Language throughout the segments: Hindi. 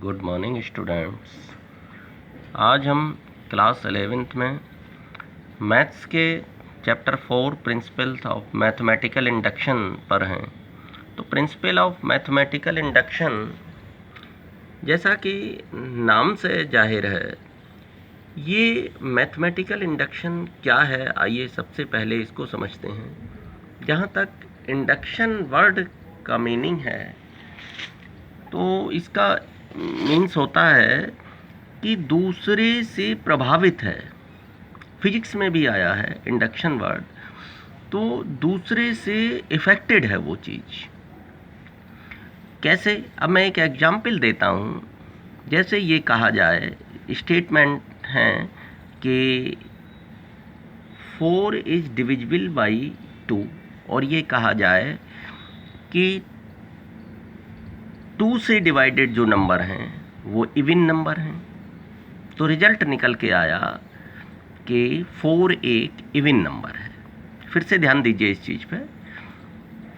Good morning students. आज हम क्लास 11th में मैथ्स के chapter 4 principles of mathematical induction पर हैं। तो प्रिंसिपल ऑफ मैथमेटिकल इंडक्शन, जैसा कि नाम से जाहिर है, ये मैथमेटिकल इंडक्शन क्या है, आइए सबसे पहले इसको समझते हैं। जहाँ तक इंडक्शन वर्ड का मीनिंग है, तो इसका मीन्स होता है कि दूसरे से प्रभावित है। फिजिक्स में भी आया है इंडक्शन वर्ड, तो दूसरे से इफेक्टेड है वो चीज़। कैसे? अब मैं एक एग्जाम्पल देता हूँ। जैसे ये कहा जाए, स्टेटमेंट है कि 4 इज डिविजिबल बाई 2, और ये कहा जाए कि 2 से डिवाइडेड जो नंबर हैं वो इवन नंबर हैं। तो रिजल्ट निकल के आया कि 4 एक इवन नंबर है। फिर से ध्यान दीजिए इस चीज़ पे।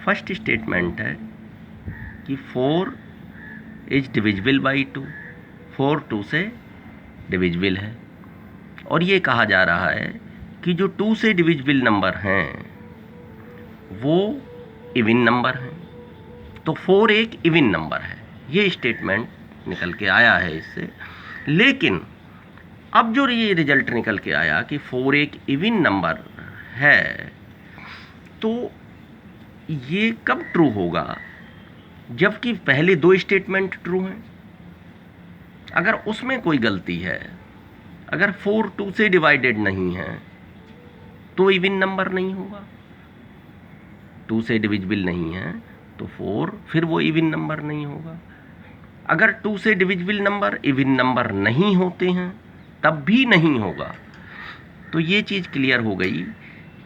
फर्स्ट स्टेटमेंट है कि 4 इज डिविजिबल बाई 2, 4 2 से डिविजिबल है, और ये कहा जा रहा है कि जो 2 से डिविजिबल नंबर हैं वो इवन नंबर हैं। तो 4 एक इवन नंबर है, ये स्टेटमेंट निकल के आया है इससे। लेकिन अब जो ये रिजल्ट निकल के आया कि 4 एक इवन नंबर है, तो ये कब ट्रू होगा? जबकि पहले 2 स्टेटमेंट ट्रू हैं। अगर उसमें कोई गलती है, अगर 4 2 से डिवाइडेड नहीं है तो इवन नंबर नहीं होगा। 2 से डिविजिबल नहीं है तो 4 फिर वो इवन नंबर नहीं होगा। अगर 2 से डिविजिबल नंबर इवन नंबर नहीं होते हैं तब भी नहीं होगा। तो ये चीज़ क्लियर हो गई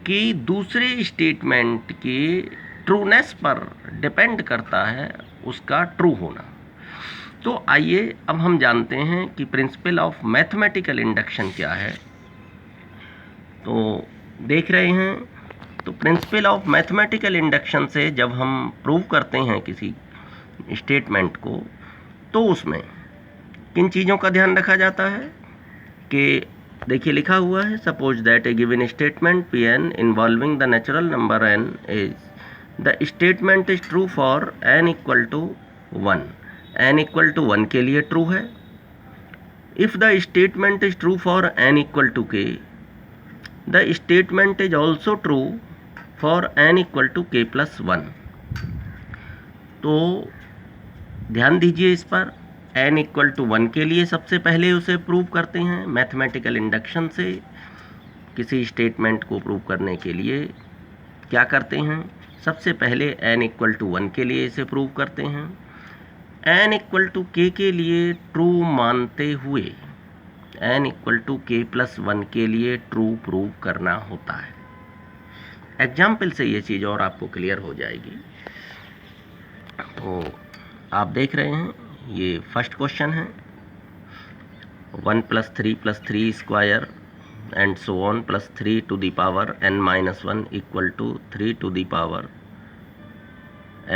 कि दूसरे स्टेटमेंट के ट्रूनेस पर डिपेंड करता है उसका ट्रू होना। तो आइए अब हम जानते हैं कि प्रिंसिपल ऑफ मैथमेटिकल इंडक्शन क्या है। तो देख रहे हैं, तो प्रिंसिपल ऑफ मैथमेटिकल इंडक्शन से जब हम प्रूव करते हैं किसी स्टेटमेंट को, तो उसमें किन चीज़ों का ध्यान रखा जाता है कि देखिए लिखा हुआ है, suppose that a given statement P N involving the natural number N is the statement is true for N equal to 1। N equal to 1 के लिए ट्रू है। If the statement is true for N equal to K, the statement is also true for N equal to K plus 1। तो ध्यान दीजिए इस पर। एन इक्वल टू 1 के लिए सबसे पहले उसे प्रूव करते हैं मैथमेटिकल इंडक्शन से। किसी स्टेटमेंट को प्रूव करने के लिए क्या करते हैं? सबसे पहले एन इक्वल टू 1 के लिए इसे प्रूव करते हैं। एन इक्वल टू के लिए ट्रू मानते हुए N equal to K plus 1 के लिए ट्रू प्रूव करना होता है। एग्जाम्पल से ये चीज़ और आपको क्लियर हो जाएगी। तो आप देख रहे हैं, ये फर्स्ट क्वेश्चन है। 1 + 3 square and so on plus 3 to the power n-1 equal to 3 to the power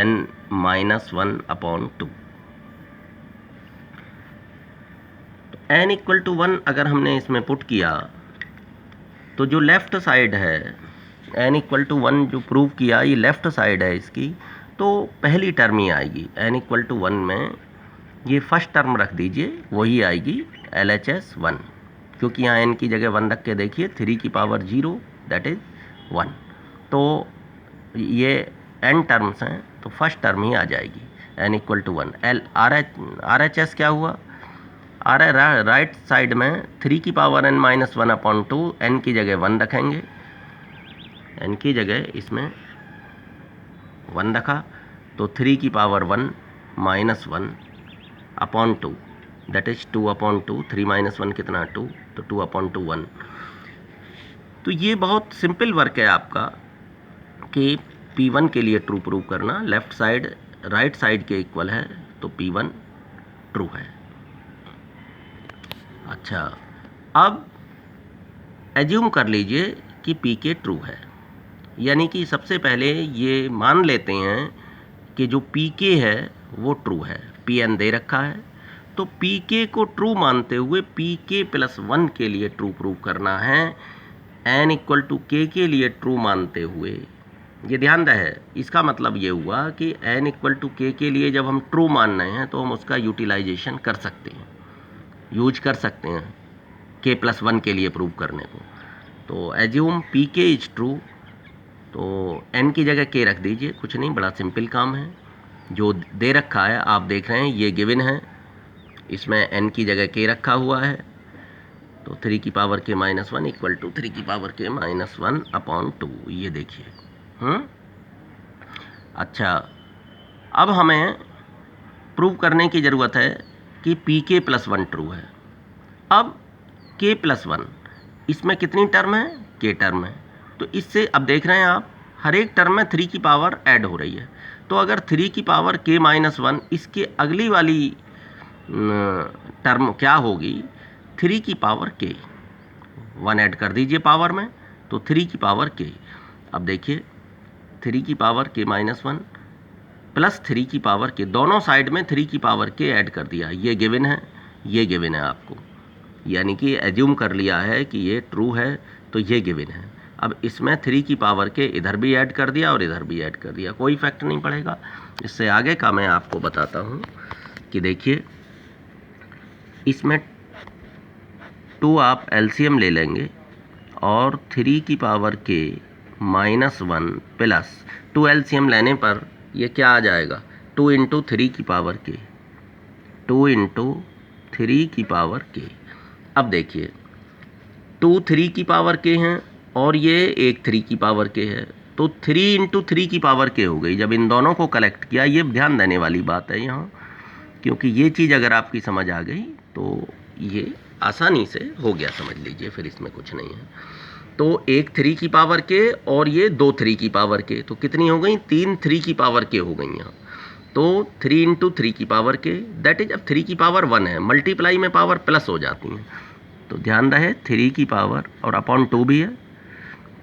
n-1 upon 2। n equal to 1 अगर हमने इसमें पुट किया, तो जो लेफ़्ट साइड है, n इक्वल टू 1 जो प्रूव किया, ये लेफ़्ट साइड है इसकी, तो पहली टर्म ही आएगी। n इक्वल टू 1 में ये फर्स्ट टर्म रख दीजिए, वही आएगी LHS 1, क्योंकि यहाँ n की जगह 1 रख के देखिए, 3 की पावर 0 दैट इज़ 1। तो ये n टर्म्स हैं, तो फर्स्ट टर्म ही आ जाएगी n इक्वल टू 1। RHS क्या हुआ? राइट साइड में 3 की पावर n-1 अपॉन 2, n की जगह 1 रखेंगे, n की जगह इसमें 1 रखा, तो 3 की power 1 -1 upon 2 that is 2 upon 2। 3 - 1 कितना? 2, तो 2 अपॉन 2 1। तो ये बहुत सिंपल वर्क है आपका कि P1 के लिए ट्रू प्रूव करना। लेफ्ट साइड राइट साइड के इक्वल है, तो P1 ट्रू है। अच्छा, अब एज्यूम कर लीजिए कि PK ट्रू है, यानी कि सबसे पहले ये मान लेते हैं कि जो PK है वो ट्रू है। PN दे रखा है, तो पी के को ट्रू मानते हुए पी के प्लस 1 के लिए ट्रू प्रूव करना है, एन इक्वल टू के लिए ट्रू मानते हुए। ये ध्यान रहे, इसका मतलब ये हुआ कि एन इक्वल टू के लिए जब हम ट्रू मान रहे हैं तो हम उसका यूटिलाइजेशन कर सकते हैं, यूज कर सकते हैं के प्लस 1 के लिए प्रूव करने को। तो एज्यूम पी के इज ट्रू, तो एन की जगह के रख दीजिए, कुछ नहीं, बड़ा सिंपल काम है। जो दे रखा है आप देख रहे हैं ये गिवन है, इसमें एन की जगह के रखा हुआ है, तो 3 की पावर के माइनस 1 इक्वल टू 3 की पावर के माइनस 1 अपॉन 2, ये देखिए। अच्छा, अब हमें प्रूव करने की ज़रूरत है कि पी के प्लस 1 ट्रू है। अब के प्लस 1, इसमें कितनी टर्म है, के टर्म है, तो इससे अब देख रहे हैं आप हर एक टर्म में 3 की पावर ऐड हो रही है। तो अगर 3 की पावर के माइनस 1, इसके अगली वाली टर्म क्या होगी, 3 की पावर के, 1 ऐड कर दीजिए पावर में, तो 3 की पावर के। अब देखिए 3 की पावर के माइनस 1 प्लस 3 की पावर के, दोनों साइड में 3 की पावर के ऐड कर दिया, ये गिवन है, ये गिवन है आपको, यानी कि एज्यूम कर लिया है कि ये ट्रू है, तो ये गिवन है। अब इसमें 3 की पावर के इधर भी ऐड कर दिया और इधर भी ऐड कर दिया, कोई इफेक्ट नहीं पड़ेगा। इससे आगे का मैं आपको बताता हूँ कि देखिए इसमें 2 आप एलसीएम ले लेंगे और 3 की पावर के माइनस 1 प्लस 2 एलसीएम लेने पर ये क्या आ जाएगा, 2 इंटू 3 की पावर के, 2 इंटू 3 की पावर के। अब देखिए 2 3 की पावर के हैं और ये एक 3 की पावर के है, तो 3 इंटू 3 की पावर के हो गई। जब इन दोनों को कलेक्ट किया, ये ध्यान देने वाली बात है यहाँ, क्योंकि ये चीज़ अगर आपकी समझ आ गई तो ये आसानी से हो गया, समझ लीजिए, फिर इसमें कुछ नहीं है। तो एक 3 की पावर के और ये 2 3 की पावर के, तो कितनी हो गई, 3 3 की पावर के हो गई यहाँ। तो 3 इंटू 3 की पावर के, दैट इज, अब 3 की पावर 1 है, मल्टीप्लाई में पावर प्लस हो जाती हैं, तो ध्यान रहे 3 की पावर और अपॉन 2 भी है,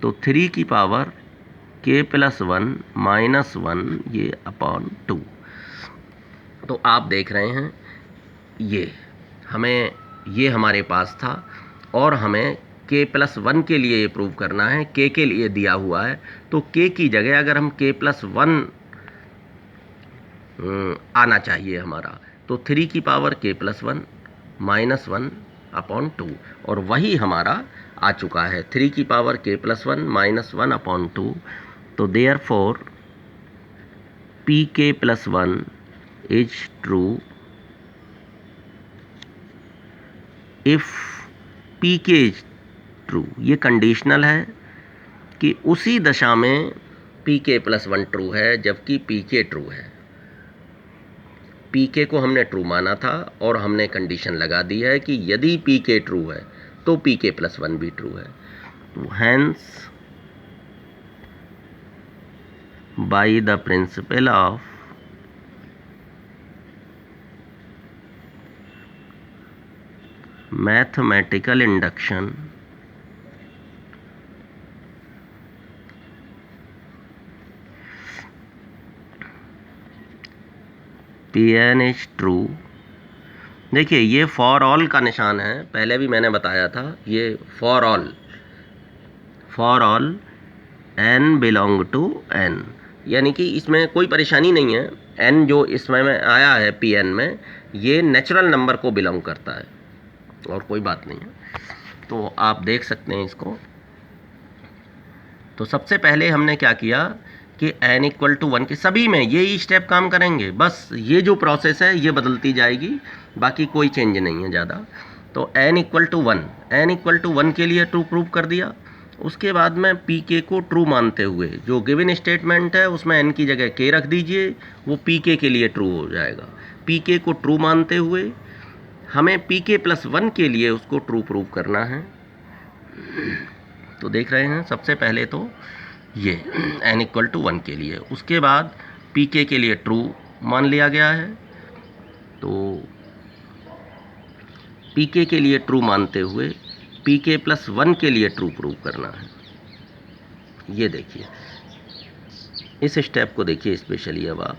तो 3 की पावर के प्लस 1 माइनस 1 ये अपॉन 2। तो आप देख रहे हैं ये हमारे पास था और हमें के प्लस 1 के लिए ये प्रूव करना है, के लिए दिया हुआ है, तो के की जगह अगर हम के प्लस 1 आना चाहिए हमारा, तो 3 की पावर के प्लस 1 माइनस 1 अपॉन 2, और वही हमारा आ चुका है, 3 की पावर के प्लस 1 माइनस 1 अपॉन 2। तो देयरफॉर पी के plus 1 is true if P के इज ट्रू। ये कंडीशनल है कि उसी दशा में पी के प्लस 1 ट्रू है जबकि पी के ट्रू है। पी के को हमने ट्रू माना था और हमने कंडीशन लगा दी है कि यदि पी के ट्रू है तो पी के प्लस 1 भी ट्रू है। तो hence by the principle of mathematical induction Pn is true. देखिए ये फॉर ऑल का निशान है, पहले भी मैंने बताया था, ये for all n belong to n, यानी कि इसमें कोई परेशानी नहीं है। n जो इसमें में आया है Pn में, ये नेचुरल नंबर को बिलोंग करता है और कोई बात नहीं है। तो आप देख सकते हैं इसको। तो सबसे पहले हमने क्या किया कि n इक्वल टू 1 के सभी में यही स्टेप काम करेंगे, बस ये जो प्रोसेस है ये बदलती जाएगी, बाकी कोई चेंज नहीं है ज़्यादा। तो n इक्वल टू 1 के लिए ट्रू प्रूव कर दिया। उसके बाद में पी के को ट्रू मानते हुए जो गिवन स्टेटमेंट है उसमें n की जगह k रख दीजिए, वो पी के लिए ट्रू हो जाएगा। पी के को ट्रू मानते हुए हमें पी के प्लस 1 के लिए उसको ट्रू प्रूव करना है। तो देख रहे हैं सबसे पहले तो ये n इक्वल टू 1 के लिए, उसके बाद पी के लिए ट्रू मान लिया गया है, तो पी के लिए ट्रू मानते हुए पी के प्लस 1 के लिए ट्रू प्रूव करना है। ये देखिए इस स्टेप को देखिए स्पेशली। अब आप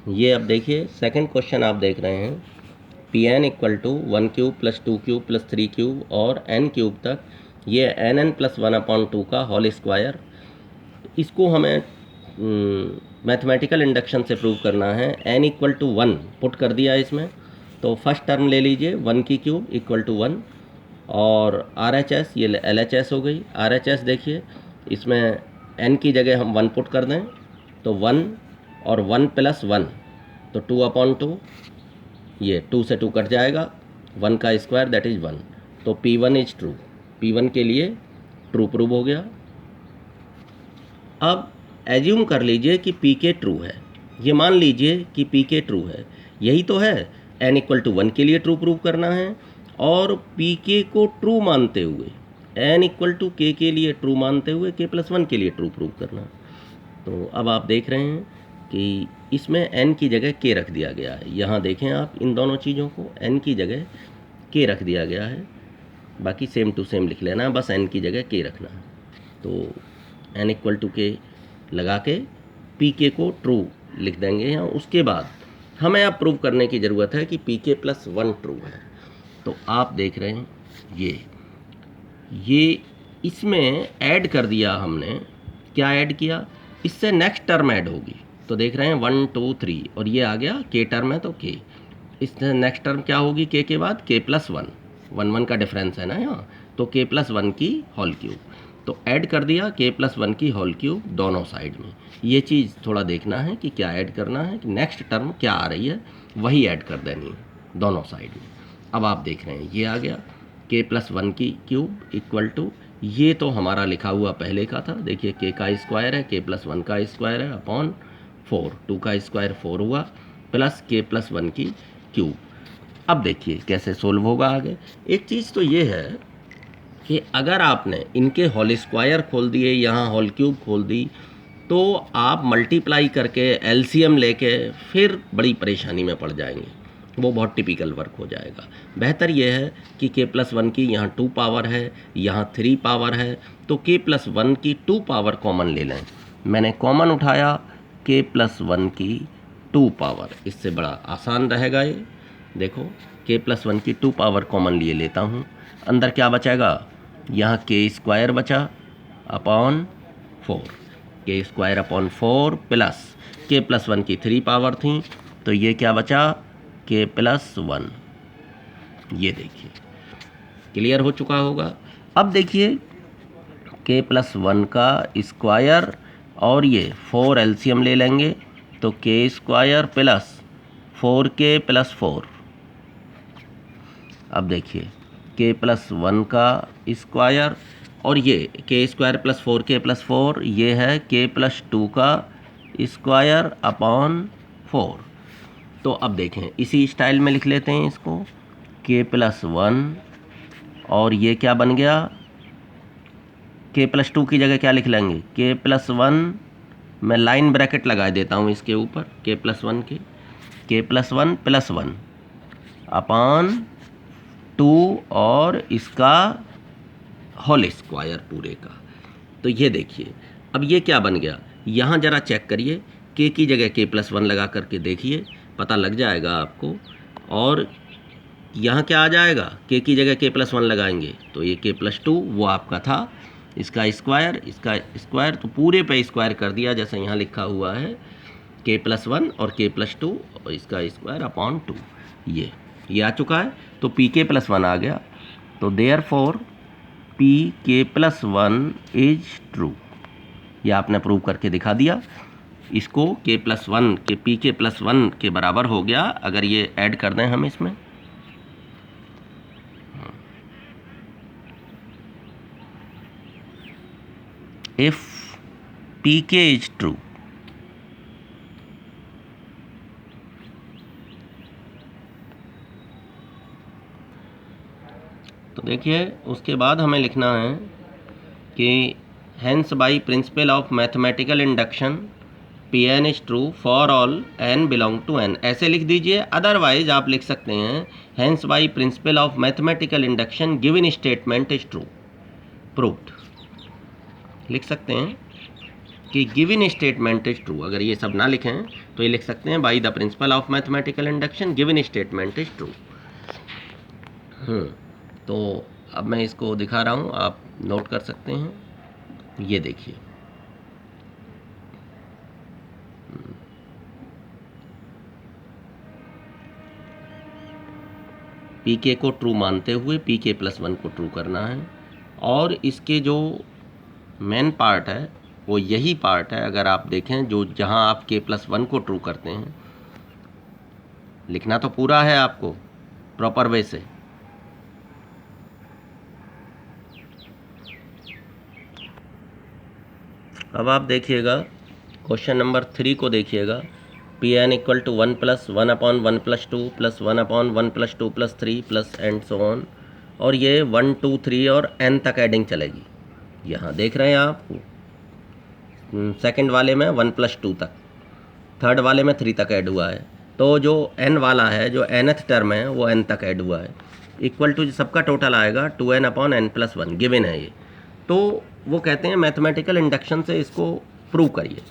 ये अब देखिए सेकंड क्वेश्चन आप देख रहे हैं, P N equal to 1 cube plus 2 cube plus 3 cube और n क्यूब तक ये एन प्लस 1/2 का होल स्क्वायर। इसको हमें मैथमेटिकल इंडक्शन से प्रूव करना है। n इक्वल टू 1 पुट कर दिया इसमें, तो फर्स्ट टर्म ले लीजिए 1 की क्यूब इक्वल टू 1 और RHS ये LHS हो गई। RHS देखिए इसमें n की जगह हम 1 पुट कर दें तो 1 और 1 प्लस 1 तो 2/2, ये 2 से 2 कट जाएगा, 1 का स्क्वायर दैट इज़ 1, तो P1 इज ट्रू। P1 के लिए ट्रू प्रूव हो गया। अब एज्यूम कर लीजिए कि Pk ट्रू है, ये मान लीजिए कि Pk ट्रू है, यही तो है। n इक्वल टू 1 के लिए ट्रू प्रूव करना है और Pk को ट्रू मानते हुए n इक्वल टू k के लिए ट्रू मानते हुए k प्लस 1 के लिए ट्रू प्रूव करना। तो अब आप देख रहे हैं कि इसमें n की जगह k रख दिया गया है। यहाँ देखें आप इन दोनों चीज़ों को, n की जगह k रख दिया गया है, बाकी सेम टू सेम लिख लेना है, बस n की जगह k रखना है। तो n इक्वल टू k लगा के Pk को ट्रू लिख देंगे यहाँ। उसके बाद हमें अब प्रूव करने की ज़रूरत है कि Pk प्लस 1 ट्रू है। तो आप देख रहे हैं ये इसमें ऐड कर दिया हमने। क्या ऐड किया, इससे नेक्स्ट टर्म ऐड होगी, तो देख रहे हैं 1 2 3 और ये आ गया k टर्म है तो k, इससे नेक्स्ट टर्म क्या होगी k के बाद k प्लस 1, 1 1 का डिफरेंस है ना यहाँ, तो k प्लस 1 की होल क्यूब, तो ऐड कर दिया k प्लस 1 की होल क्यूब दोनों साइड में। ये चीज़ थोड़ा देखना है कि क्या ऐड करना है, कि नेक्स्ट टर्म क्या आ रही है वही ऐड कर देनी है दोनों साइड में। अब आप देख रहे हैं ये आ गया k प्लस 1 की क्यूब इक्वल टू, ये तो हमारा लिखा हुआ पहले का था, देखिए k का स्क्वायर है, k प्लस 1 का स्क्वायर है अपॉन 4, 2 का स्क्वायर 4 हुआ प्लस k प्लस 1 की क्यूब। अब देखिए कैसे सोल्व होगा आगे। एक चीज़ तो ये है कि अगर आपने इनके होल स्क्वायर खोल दिए, यहाँ होल क्यूब खोल दी, तो आप मल्टीप्लाई करके एलसीएम लेके फिर बड़ी परेशानी में पड़ जाएंगे, वो बहुत टिपिकल वर्क हो जाएगा। बेहतर ये है कि k प्लस 1 की यहाँ 2 पावर है, यहाँ 3 पावर है, तो k प्लस 1 की 2 पावर कॉमन ले लें। मैंने कॉमन उठाया k प्लस 1 की 2 पावर, इससे बड़ा आसान रहेगा ये। देखो k प्लस 1 की 2 पावर कॉमन लिए लेता हूँ, अंदर क्या बचेगा, यहाँ k स्क्वायर बचा upon 4, k square upon 4 plus k plus 1 की 3 पावर थी, तो ये क्या बचा k प्लस 1। ये देखिए क्लियर हो चुका होगा। अब देखिए k प्लस 1 का स्क्वायर और ये 4 एलसीएम ले लेंगे, तो k square plus 4k plus 4। अब देखिए k प्लस 1 का स्क्वायर और ये k square plus 4k plus 4, ये है k प्लस 2 का स्क्वायर अपॉन 4। तो अब देखें इसी स्टाइल में लिख लेते हैं इसको, k प्लस 1 और ये क्या बन गया, k प्लस 2 की जगह क्या लिख लेंगे, k प्लस 1, मैं लाइन ब्रैकेट लगा देता हूँ इसके ऊपर k प्लस 1 के, k प्लस 1 प्लस 1 अपॉन 2 और इसका होल स्क्वायर पूरे का। तो ये देखिए अब ये क्या बन गया, यहाँ ज़रा चेक करिए, k की जगह k प्लस 1 लगा करके देखिए, पता लग जाएगा आपको। और यहाँ क्या आ जाएगा, k की जगह k प्लस 1 लगाएंगे तो ये k प्लस 2 वो आपका था, इसका स्क्वायर तो पूरे पे स्क्वायर कर दिया जैसा यहाँ लिखा हुआ है, k प्लस 1 और k प्लस 2 और इसका स्क्वायर अपॉन 2, ये आ चुका है। तो pk प्लस 1 आ गया, तो therefore pk plus 1 is true. ये आपने प्रूव करके दिखा दिया। इसको k प्लस 1 के pk प्लस 1 के बराबर हो गया अगर ये ऐड कर दें हम इसमें। इफ pk इज ट्रू, तो देखिए उसके बाद हमें लिखना है कि hence by principle of mathematical induction Pn is true for all n belong to n, ऐसे लिख दीजिए। अदरवाइज आप लिख सकते हैं hence by principle of mathematical induction given statement is true proved, लिख सकते हैं। कि गिवन स्टेटमेंट इज ट्रू। अगर ये सब ना लिखें तो ये लिख सकते हैं bye the principle of mathematical induction given statement is true. तो अब मैं इसको दिखा रहा हूँ, आप नोट कर सकते हैं। ये देखिए, पी के को ट्रू मानते हुए पी के प्लस वन को ट्रू करना है, और इसके जो मेन पार्ट है वो यही पार्ट है। अगर आप देखें, जो जहाँ आप के प्लस वन को ट्रू करते हैं, लिखना तो पूरा है आपको प्रॉपर वे से। अब आप देखिएगा क्वेश्चन नंबर 3 को देखिएगा। P N equal to 1 plus 1 upon 1 plus 2 plus 1 upon 1 plus 2 plus 3 plus and so on, और ये 1 2 3 और एन तक एडिंग चलेगी। यहाँ देख रहे हैं आप, सेकंड वाले में 1 प्लस 2 तक, थर्ड वाले में 3 तक ऐड हुआ है। तो जो एन वाला है, जो nth टर्म है, वो एन तक ऐड हुआ है। इक्वल टू सबका टोटल आएगा 2n upon n plus 1, given है ये। तो वो कहते हैं मैथमेटिकल इंडक्शन से इसको प्रूव करिए।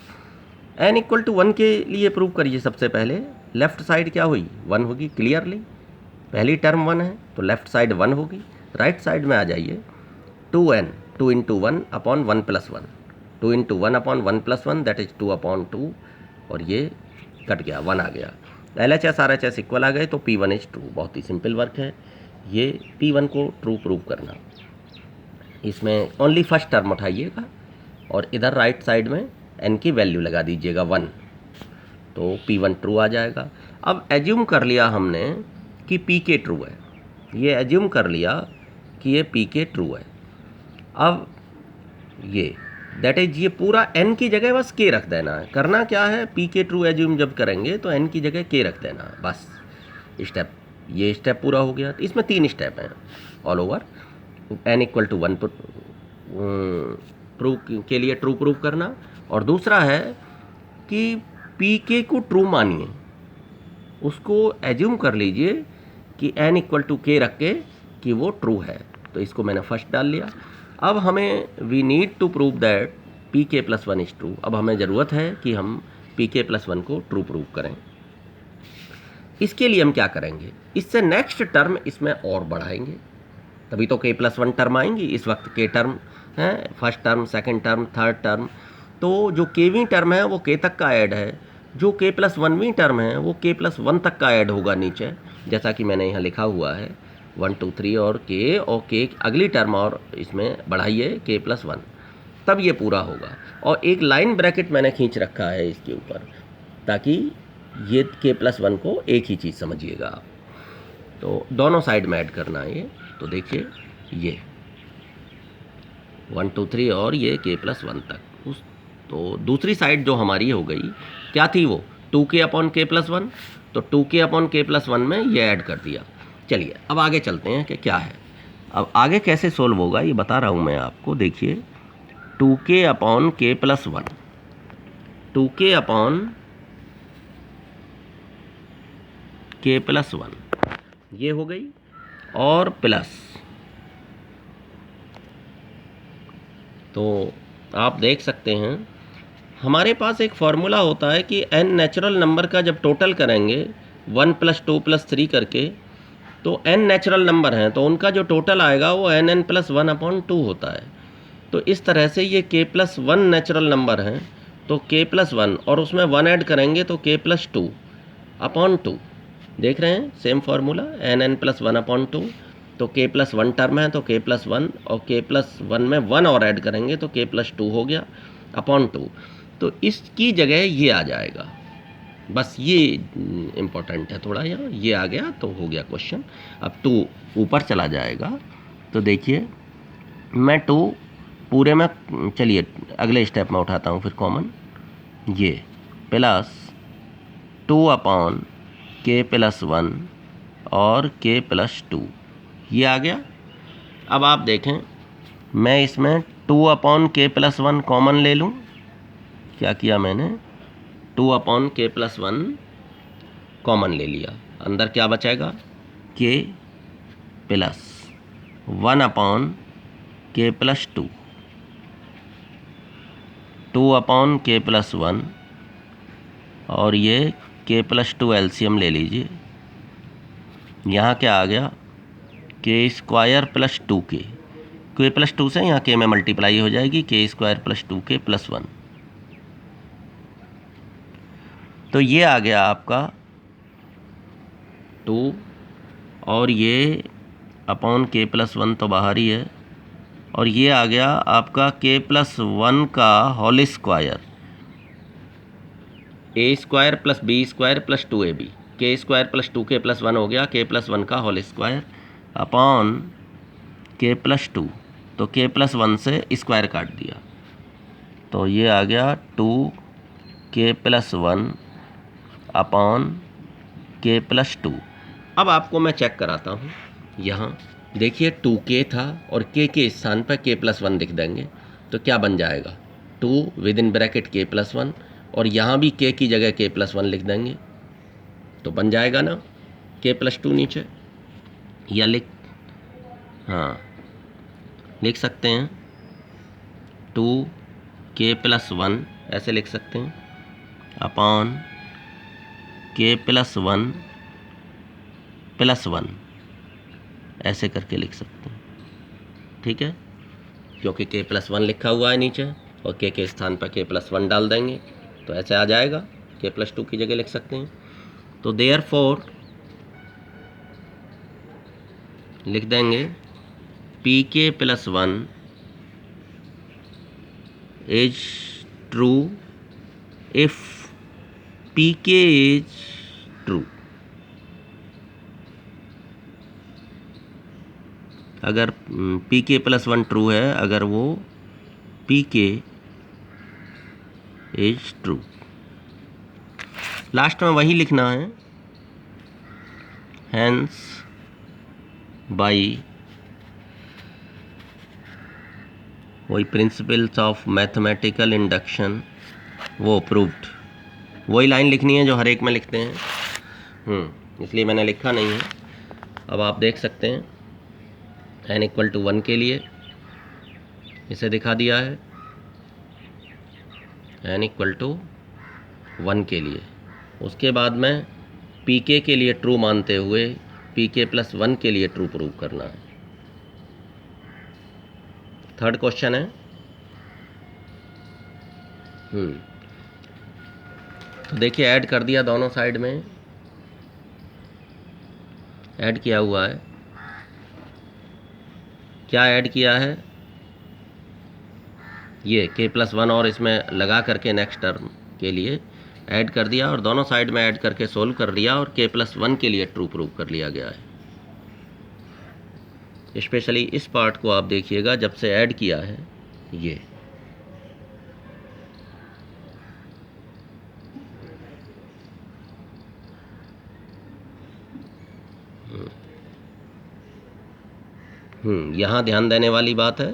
n इक्वल टू 1 के लिए प्रूव करिए। सबसे पहले लेफ्ट साइड क्या हुई, 1 होगी क्लियरली, पहली टर्म 1 है तो लेफ्ट साइड 1 होगी। राइट साइड में आ जाइए, 2n 2 into 1 upon 1 plus 1, 2 into 1 upon 1 plus 1 that is 2 upon 2, और ये कट गया, 1 आ गया। LHS RHS इक्वल आ गए तो P1 इज ट्रू। बहुत ही सिंपल वर्क है ये, P1 को ट्रू प्रूव करना। इसमें ओनली फर्स्ट टर्म उठाइएगा और इधर राइट साइड में n की वैल्यू लगा दीजिएगा 1, तो P1 ट्रू आ जाएगा। अब एज्यूम कर लिया हमने कि PK ट्रू है, ये एज्यूम कर लिया कि ये PK ट्रू है। अब ये दैट इज, ये पूरा n की जगह बस k रख देना है। करना क्या है, PK ट्रू एज्यूम जब करेंगे तो n की जगह k रख देना है, बस स्टेप, ये स्टेप पूरा हो गया। तो इसमें 3 स्टेप हैं all over. n equal to 1 prove के लिए ट्रू प्रूव करना, और दूसरा है कि PK को ट्रू मानिए, उसको एज्यूम कर लीजिए कि n इक्वल टू k रख के कि वो ट्रू है। तो इसको मैंने फर्स्ट डाल लिया। अब हमें we need to prove that PK plus 1 is true. अब हमें ज़रूरत है कि हम PK प्लस 1 को ट्रू प्रूव करें। इसके लिए हम क्या करेंगे, इससे नेक्स्ट टर्म इसमें और बढ़ाएंगे, तभी तो k प्लस 1 टर्म आएंगी। इस वक्त k टर्म है, first term, second term, third term. तो जो kवीं टर्म है वो k तक का ऐड है, जो k प्लस 1वीं टर्म है वो k प्लस 1 तक का ऐड होगा नीचे, जैसा कि मैंने यहाँ लिखा हुआ है 1 2 3 और k अगली टर्म और इसमें बढ़ाइए k प्लस 1, तब ये पूरा होगा। और एक लाइन ब्रैकेट मैंने खींच रखा है इसके ऊपर, ताकि ये k प्लस 1 को एक ही चीज़ समझिएगा आप। तो दोनों साइड में ऐड करना है ये। तो देखिए ये 1 2 3 और ये k प्लस 1 तक उस, तो दूसरी साइड जो हमारी हो गई क्या थी, वो 2k अपॉन k प्लस 1, तो 2k अपॉन k प्लस 1 में ये ऐड कर दिया। चलिए अब आगे चलते हैं कि क्या है। अब आगे कैसे सोल्व होगा ये बता रहा हूँ मैं आपको। देखिए 2k upon k plus 1, 2k upon k plus 1 ये हो गई, और प्लस, तो आप देख सकते हैं हमारे पास एक फॉर्मूला होता है कि n नेचुरल नंबर का जब टोटल करेंगे 1 प्लस 2 प्लस 3 करके, तो n नेचुरल नंबर हैं तो उनका जो टोटल आएगा वो n प्लस 1 अपॉन 2 होता है। तो इस तरह से ये k प्लस 1 नेचुरल नंबर हैं, तो k प्लस 1 और उसमें 1 ऐड करेंगे तो k प्लस 2 अपॉन 2। देख रहे हैं same formula, n plus 1 upon 2, तो k प्लस 1 टर्म है तो k प्लस 1, और k प्लस 1 में 1 और ऐड करेंगे तो k प्लस 2 हो गया अपॉन 2। तो इसकी जगह ये आ जाएगा, बस ये इम्पोर्टेंट है थोड़ा, यहाँ ये आ गया तो हो गया क्वेश्चन। अब 2 ऊपर चला जाएगा, तो देखिए मैं 2 पूरे में, चलिए अगले स्टेप में उठाता हूँ फिर कॉमन, ये प्लस 2 अपॉन k प्लस 1 और k प्लस 2 ये आ गया। अब आप देखें मैं इसमें 2 अपॉन k प्लस 1 कॉमन ले लूँ। क्या किया मैंने, 2 अपॉन k प्लस 1 कॉमन ले लिया, अंदर क्या बचेगा k plus 1 upon k plus 2। 2/k+1 और ये k+2 एलसीएम ले लीजिए। यहाँ क्या आ गया, k² + 2k, k+2 से यहाँ k में मल्टीप्लाई हो जाएगी, k² + 2k+1। तो ये आ गया आपका 2 और ये अपॉन k+1 तो बाहर ही है, और ये आ गया आपका k+1 का whole square, a² + b² + 2ab, k² + 2k+1 हो गया k+1 का होल स्क्वायर अपॉन k+2, तो k+1 से स्क्वायर काट दिया, तो ये आ गया 2k+1 अपॉन k+2। अब आपको मैं चेक कराता हूँ, यहाँ देखिए 2k था और k के स्थान पर k+1 लिख देंगे तो क्या बन जाएगा, 2 विदिन ब्रैकेट k+1, और यहाँ भी k की जगह k+1 लिख देंगे तो बन जाएगा ना k+2 नीचे, या लिख सकते हैं 2k+1 ऐसे लिख सकते हैं अपॉन k+1 +1 ऐसे करके लिख सकते हैं, ठीक है, क्योंकि k+1 लिखा हुआ है नीचे और k के स्थान पर k+1 डाल देंगे तो ऐसे आ जाएगा, k+2 की जगह लिख सकते हैं। तो देयरफॉर लिख देंगे pk+1 is true if pk is true. अगर pk+1 ट्रू है, अगर वो pk इज ट्रू, लास्ट में वही लिखना है, हेंस बाई वही प्रिंसिपल्स ऑफ मैथमेटिकल इंडक्शन वो प्रूव्ड, वही लाइन लिखनी है जो हर एक में लिखते हैं, इसलिए मैंने लिखा नहीं है। अब आप देख सकते हैं n=1 के लिए इसे दिखा दिया है, n=1 के लिए, उसके बाद में pk के लिए ट्रू मानते हुए pk+1 के लिए ट्रू प्रूव करना है। थर्ड क्वेश्चन है, तो देखिए ऐड कर दिया, दोनों साइड में ऐड किया हुआ है, क्या ऐड किया है, ये k+1 और इसमें लगा करके नेक्स्ट टर्म के लिए ऐड कर दिया और दोनों साइड में ऐड करके सोल्व कर लिया और k+1 के लिए ट्रू प्रूव कर लिया गया है। स्पेशली इस पार्ट को आप देखिएगा, जब से ऐड किया है ये यहाँ ध्यान देने वाली बात है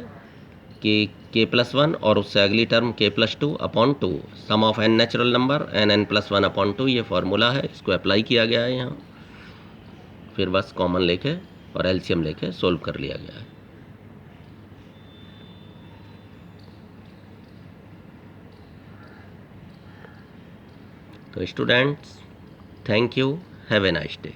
कि k+1 और उससे अगली term k+2 upon 2 sum of n natural number n+1 upon 2, ये फार्मूला है, इसको अप्लाई किया गया है यहाँ, फिर बस कॉमन लेके और एलसीएम लेके सोल्व कर लिया गया है। तो students, thank you, have a nice day.